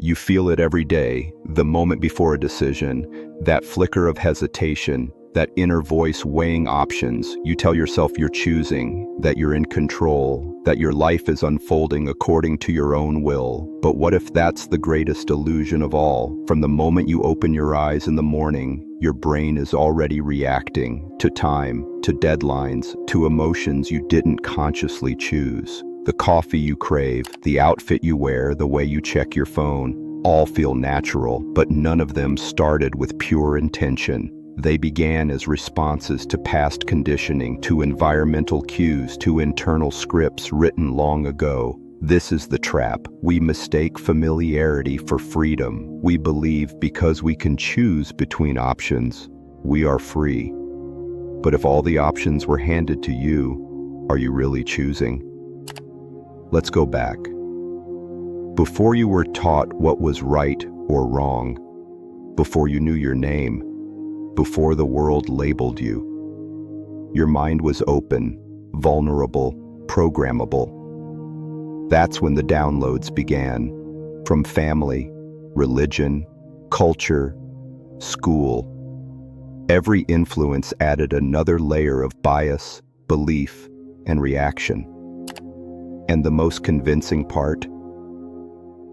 You feel it every day, the moment before a decision, that flicker of hesitation, that inner voice weighing options. You tell yourself you're choosing, that you're in control, that your life is unfolding according to your own will. But what if that's the greatest illusion of all? From the moment you open your eyes in the morning, your brain is already reacting to time, to deadlines, to emotions you didn't consciously choose. The coffee you crave, the outfit you wear, the way you check your phone, all feel natural, but none of them started with pure intention. They began as responses to past conditioning, to environmental cues, to internal scripts written long ago. This is the trap. We mistake familiarity for freedom. We believe because we can choose between options, we are free. But if all the options were handed to you, are you really choosing? Let's go back. Before you were taught what was right or wrong, before you knew your name, before the world labeled you, your mind was open, vulnerable, programmable. That's when the downloads began, from family, religion, culture, school. Every influence added another layer of bias, belief, and reaction. And the most convincing part?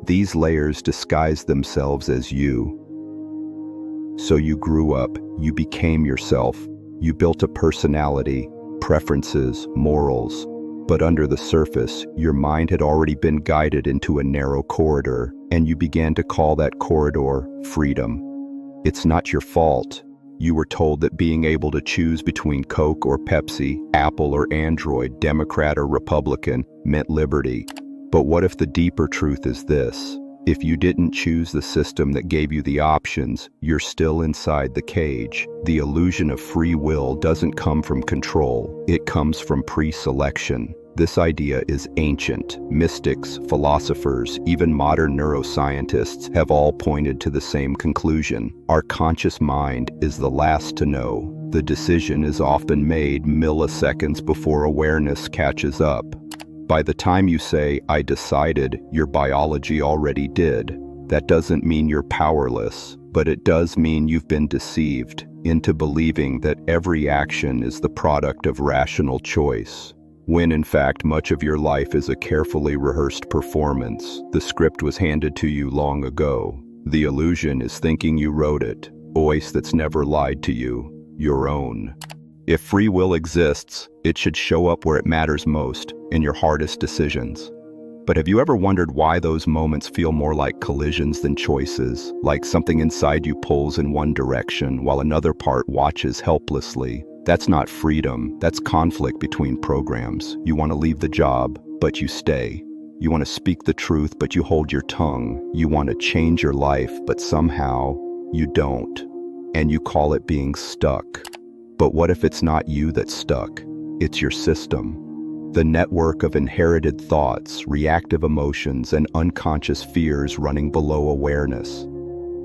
These layers disguise themselves as you. So you grew up, you became yourself, you built a personality, preferences, morals, but under the surface, your mind had already been guided into a narrow corridor, and you began to call that corridor freedom. It's not your fault. You were told that being able to choose between Coke or Pepsi, Apple or Android, Democrat or Republican, meant liberty. But what if the deeper truth is this? If you didn't choose the system that gave you the options, you're still inside the cage. The illusion of free will doesn't come from control. It comes from pre-selection. This idea is ancient. Mystics, philosophers, even modern neuroscientists have all pointed to the same conclusion. Our conscious mind is the last to know. The decision is often made milliseconds before awareness catches up. By the time you say, "I decided," your biology already did. That doesn't mean you're powerless, but it does mean you've been deceived into believing that every action is the product of rational choice, when in fact much of your life is a carefully rehearsed performance. The script was handed to you long ago. The illusion is thinking you wrote it, voice that's never lied to you, your own. If free will exists, it should show up where it matters most, in your hardest decisions. But have you ever wondered why those moments feel more like collisions than choices, like something inside you pulls in one direction while another part watches helplessly? That's not freedom, that's conflict between programs. You want to leave the job, but you stay. You want to speak the truth, but you hold your tongue. You want to change your life, but somehow you don't. And you call it being stuck. But what if it's not you that's stuck? It's your system. The network of inherited thoughts, reactive emotions, and unconscious fears running below awareness.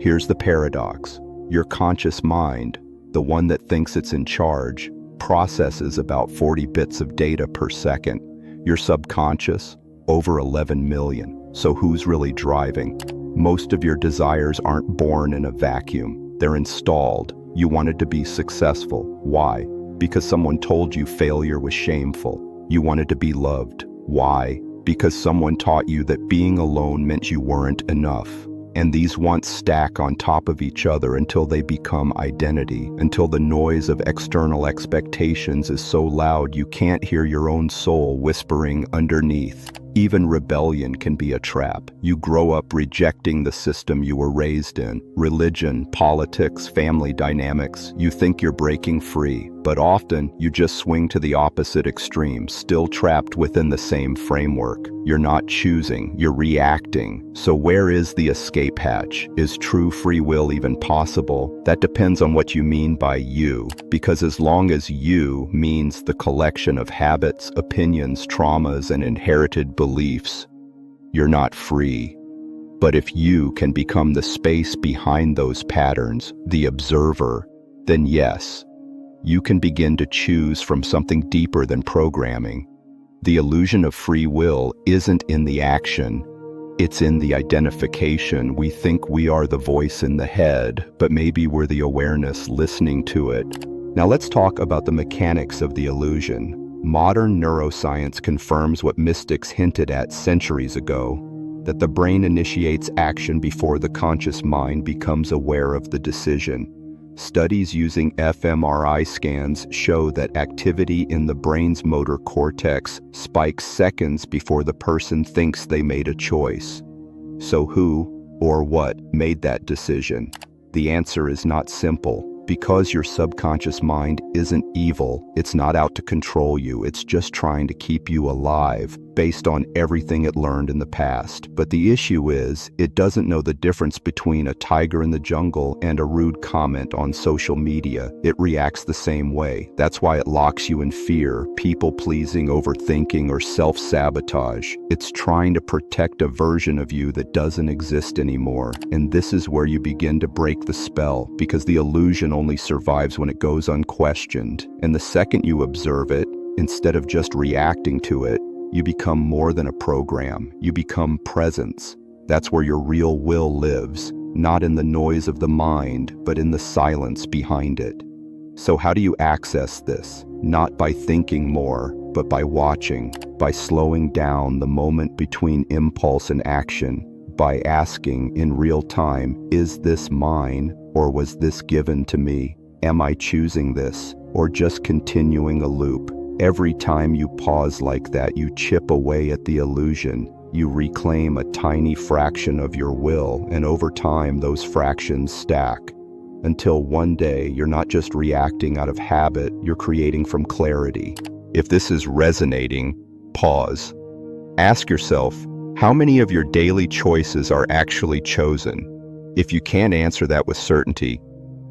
Here's the paradox. Your conscious mind, the one that thinks it's in charge, processes about 40 bits of data per second. Your subconscious, over 11 million. So who's really driving? Most of your desires aren't born in a vacuum. They're installed. You wanted to be successful. Why? Because someone told you failure was shameful. You wanted to be loved. Why? Because someone taught you that being alone meant you weren't enough. And these wants stack on top of each other until they become identity, until the noise of external expectations is so loud you can't hear your own soul whispering underneath. Even rebellion can be a trap. You grow up rejecting the system you were raised in. Religion, politics, family dynamics. You think you're breaking free, but often you just swing to the opposite extreme, still trapped within the same framework. You're not choosing, you're reacting. So where is the escape hatch? Is true free will even possible? That depends on what you mean by you, because as long as you means the collection of habits, opinions, traumas, and inherited beliefs, you're not free. But if you can become the space behind those patterns, the observer, then yes, you can begin to choose from something deeper than programming. The illusion of free will isn't in the action, It's in the identification. We think we are the voice in the head, but maybe we're the awareness listening to it. Now let's talk about the mechanics of the illusion. Modern neuroscience confirms what mystics hinted at centuries ago, that the brain initiates action before the conscious mind becomes aware of the decision. Studies using fMRI scans show that activity in the brain's motor cortex spikes seconds before the person thinks they made a choice. So who or what made that decision? The answer is not simple. Because your subconscious mind isn't evil, it's not out to control you, it's just trying to keep you alive based on everything it learned in the past. But the issue is, it doesn't know the difference between a tiger in the jungle and a rude comment on social media. It reacts the same way. That's why it locks you in fear, people-pleasing, overthinking, or self-sabotage. It's trying to protect a version of you that doesn't exist anymore. And this is where you begin to break the spell, because the illusion only survives when it goes unquestioned. And the second you observe it, instead of just reacting to it, you become more than a program. You become presence. That's where your real will lives, not in the noise of the mind, but in the silence behind it. So how do you access this? Not by thinking more, but by watching, by slowing down the moment between impulse and action, by asking in real time, is this mine, or was this given to me? Am I choosing this, or just continuing a loop? Every time you pause like that, you chip away at the illusion. You reclaim a tiny fraction of your will, and over time, those fractions stack. Until one day, you're not just reacting out of habit, you're creating from clarity. If this is resonating, pause. Ask yourself, how many of your daily choices are actually chosen? If you can't answer that with certainty,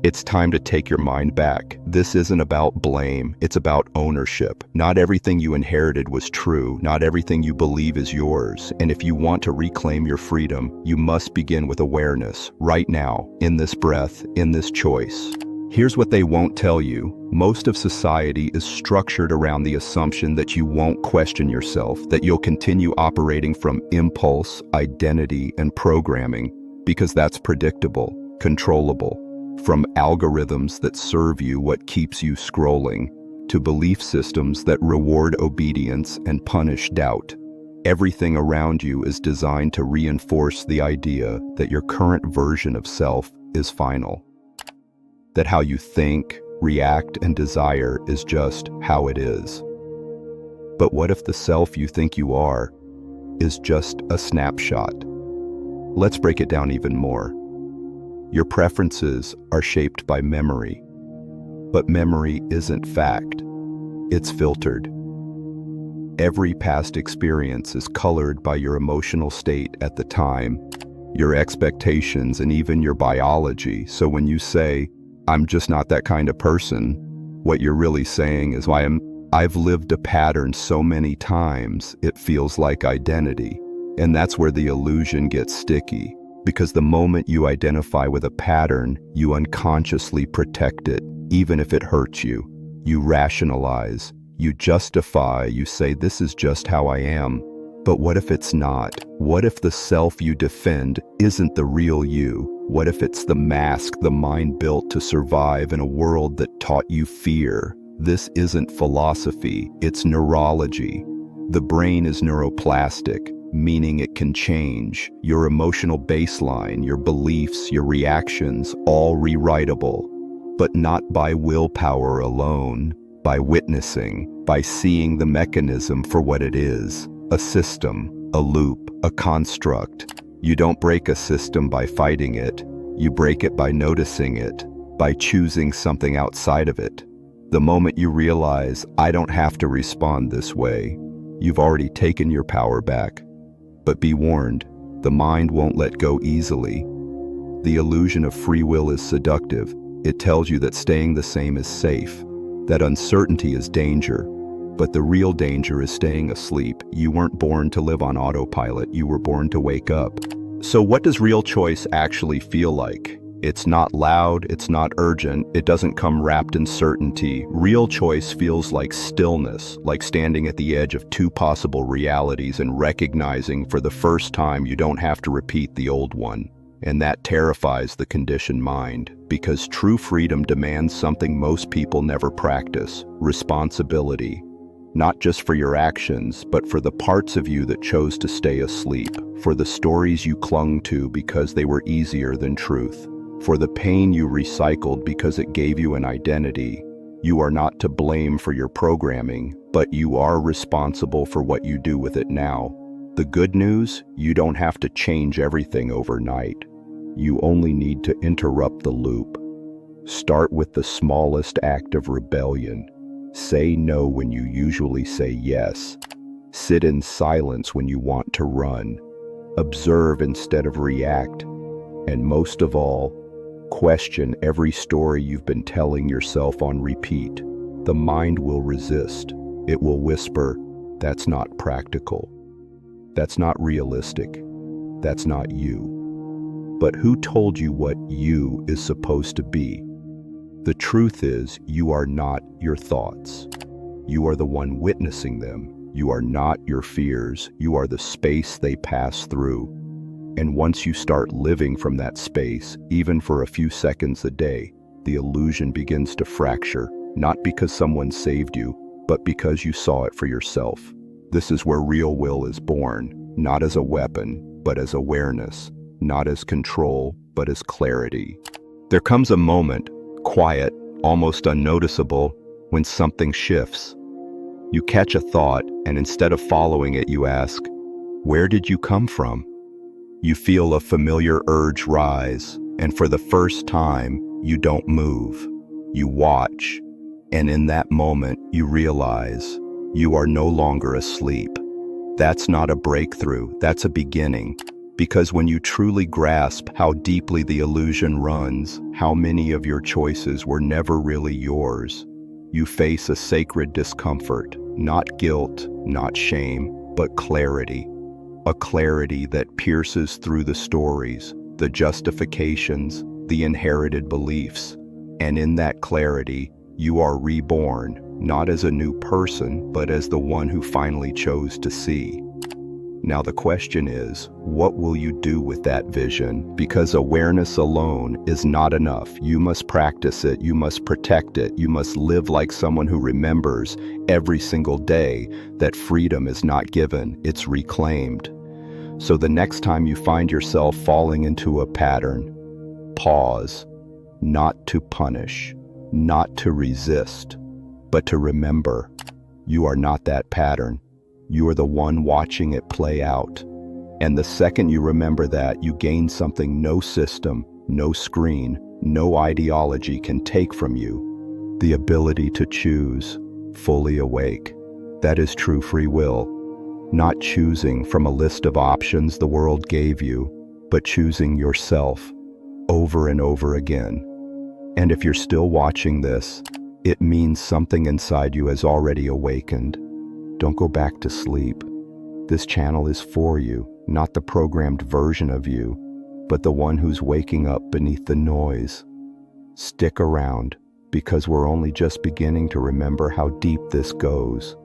it's time to take your mind back. This isn't about blame, it's about ownership. Not everything you inherited was true, not everything you believe is yours. And if you want to reclaim your freedom, you must begin with awareness, right now, in this breath, in this choice. Here's what they won't tell you. Most of society is structured around the assumption that you won't question yourself, that you'll continue operating from impulse, identity, and programming, because that's predictable, controllable. From algorithms that serve you what keeps you scrolling, to belief systems that reward obedience and punish doubt. Everything around you is designed to reinforce the idea that your current version of self is final. That how you think, react, and desire is just how it is. But what if the self you think you are is just a snapshot? Let's break it down even more. Your preferences are shaped by memory, but memory isn't fact. It's filtered. Every past experience is colored by your emotional state at the time, your expectations, and even your biology. So when you say, I'm just not that kind of person, what you're really saying is, I've lived a pattern so many times, it feels like identity. And that's where the illusion gets sticky. Because the moment you identify with a pattern, you unconsciously protect it, even if it hurts you. You rationalize, you justify, you say, this is just how I am. But what if it's not? What if the self you defend isn't the real you? What if it's the mask the mind built to survive in a world that taught you fear? This isn't philosophy, it's neurology. The brain is neuroplastic, meaning it can change. Your emotional baseline, your beliefs, your reactions, all rewritable. But not by willpower alone, by witnessing, by seeing the mechanism for what it is. A system, a loop, a construct. You don't break a system by fighting it. You break it by noticing it, by choosing something outside of it. The moment you realize, I don't have to respond this way, you've already taken your power back. But be warned, the mind won't let go easily. The illusion of free will is seductive. It tells you that staying the same is safe, that uncertainty is danger. But the real danger is staying asleep. You weren't born to live on autopilot, you were born to wake up. So what does real choice actually feel like? It's not loud, it's not urgent, it doesn't come wrapped in certainty. Real choice feels like stillness, like standing at the edge of two possible realities and recognizing for the first time you don't have to repeat the old one. And that terrifies the conditioned mind, because true freedom demands something most people never practice: responsibility. Not just for your actions, but for the parts of you that chose to stay asleep, for the stories you clung to because they were easier than truth, for the pain you recycled because it gave you an identity. You are not to blame for your programming, but you are responsible for what you do with it now. The good news, you don't have to change everything overnight. You only need to interrupt the loop. Start with the smallest act of rebellion. Say no when you usually say yes. Sit in silence when you want to run. Observe instead of react. And most of all, question every story you've been telling yourself on repeat. The mind will resist. It will whisper, "That's not practical. That's not realistic. That's not you." But who told you what you is supposed to be? The truth is, you are not your thoughts. You are the one witnessing them. You are not your fears. You are the space they pass through. And once you start living from that space, even for a few seconds a day, the illusion begins to fracture, not because someone saved you, but because you saw it for yourself. This is where real will is born, not as a weapon, but as awareness, not as control, but as clarity. There comes a moment, quiet, almost unnoticeable, when something shifts. You catch a thought, and instead of following it, you ask, "Where did you come from?" You feel a familiar urge rise, and for the first time, you don't move. You watch, and in that moment, you realize you are no longer asleep. That's not a breakthrough, that's a beginning. Because when you truly grasp how deeply the illusion runs, how many of your choices were never really yours, you face a sacred discomfort, not guilt, not shame, but clarity. A clarity that pierces through the stories, the justifications, the inherited beliefs. And in that clarity, you are reborn, not as a new person, but as the one who finally chose to see. Now the question is, what will you do with that vision? Because awareness alone is not enough. You must practice it, you must protect it, you must live like someone who remembers every single day that freedom is not given, it's reclaimed. So the next time you find yourself falling into a pattern, pause, not to punish, not to resist, but to remember. You are not that pattern. You are the one watching it play out. And the second you remember that, you gain something no system, no screen, no ideology can take from you: the ability to choose, fully awake. That is true free will. Not choosing from a list of options the world gave you, but choosing yourself over and over again. And if you're still watching this, it means something inside you has already awakened. Don't go back to sleep. This channel is for you, not the programmed version of you, but the one who's waking up beneath the noise. Stick around, because we're only just beginning to remember how deep this goes.